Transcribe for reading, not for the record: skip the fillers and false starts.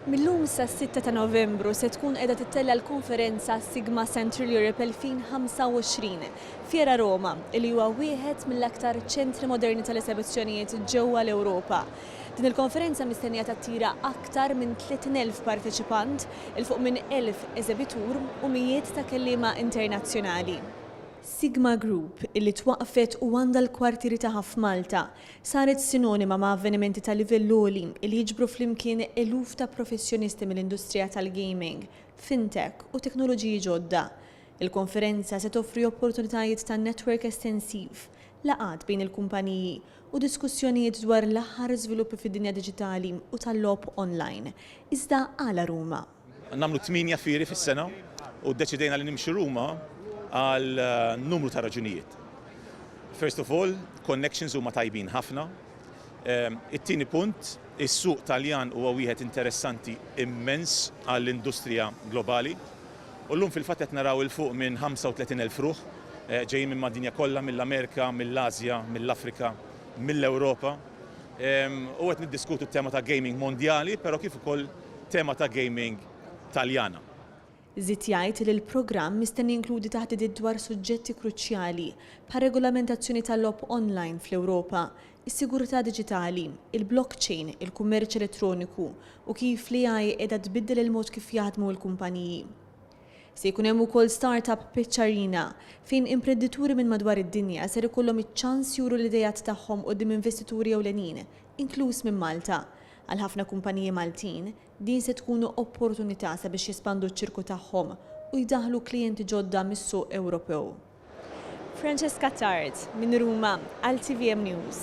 Millum sa 6 ta' Novembru se tkun qiegħda tittella l-konferenza Sigma Central Europe 2025 fiera Roma, li huwa wieħed mill-aktar ċentri moderni tal-esebizzjonijiet ġewwa l-Ewropa. Din il-konferenza mistennija tattira aktar minn 30,000 partiċipant, il fuq minn 1,000 eżebitur u mijiet ta' kelliema internazzjonali. Sigma Group, illi twaqqfet u għandha l-kwartieri tagħha f'Malta, saret sinonima ma' avvenimenti ta' livell għoli li jiġbru flimkien eluf ta' professjonisti mill-industrija tal-gaming, fintech u teknoloġiji ġodda. Il-konferenza se toffri opportunitajiet ta' network estensiv, laqgħat bejn il-kumpaniji u diskussjonijiet dwar l-aħħar żviluppi fid-dinja diġitali u tal-logħob online. Iżda għala Ruma. Nagħmlu 8 fieri fis-sena u ddeċidejna li nimxu Ruma għal numru ta' raġunijiet. First of all, connections huma tajbin ħafna. It-tieni punt, is-suq Taljan huwa wieħed interessanti immens għall-industrija globali. U llum fil-fatt qed naraw il fuq minn 35,000 ruħ ġejjin minn mad-dinja kollha, mill-Amerika, mill-Asja, mill-Afrika, mill-Ewropa. U qed niddiskutu t-tema ta' gaming mondjali, però kif ukoll tema ta' gaming Taljana. Żied jgħid li l-programm mistenni jinkludi taħdidiet dwar suġġetti kruċjali bħal regolamentazzjoni tal-logħob online fl-Ewropa, is-sigurtà diġitali, il-blockchain, il-kummerċ elettroniku u kif l-AI qiegħda tbiddel il-mod kif jaħdmu l-kumpaniji. Se jkun hemm ukoll startup pitch arena fejn imprenditturi minn madwar id-dinja ser ikollhom iċ-ċans juru l-idejat tagħhom quddiem investituri ewlenin, inkluż minn Malta. Għal ħafna kumpaniji Maltin, din se tkun opportunità sabiex jispandu ċ-ċirku tagħhom u jdaħlu klijenti ġodda mis-suq Ewropew. Francesca Tard minn Ruma għal TVM News.